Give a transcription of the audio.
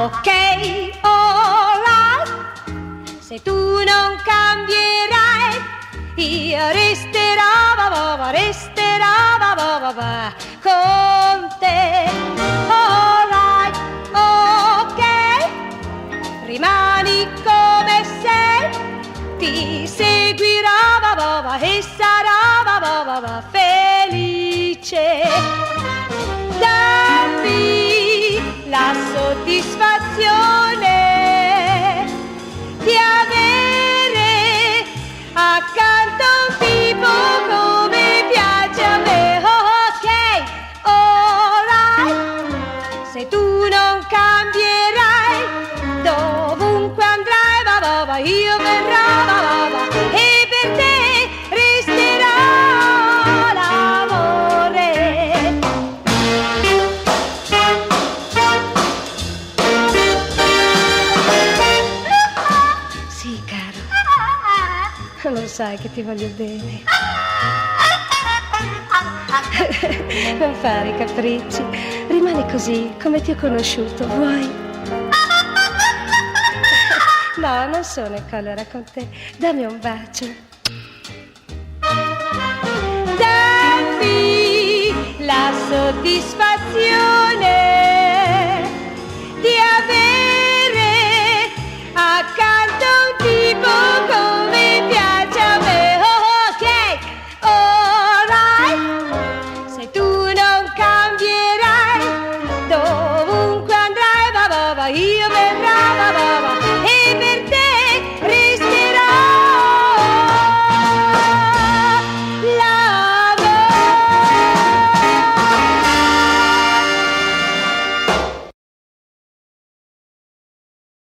Ok, alright. Se tu non cambierai, io resterò con te. Alright, ok. Rimani come sei, ti seguirò e sarò felice. Dammi la soddisfazione di avere accanto un tipo come piace a me. Ok, alright. Se tu non cambierai, dovunque andrai, io verrò, e per te resterà l'amore. Sì, caro, lo sai che ti voglio bene. Non fare i capricci, rimani così come ti ho conosciuto, vuoi? No, non sono in collera con te. Dammi un bacio. Dammi la soddisfazione di avere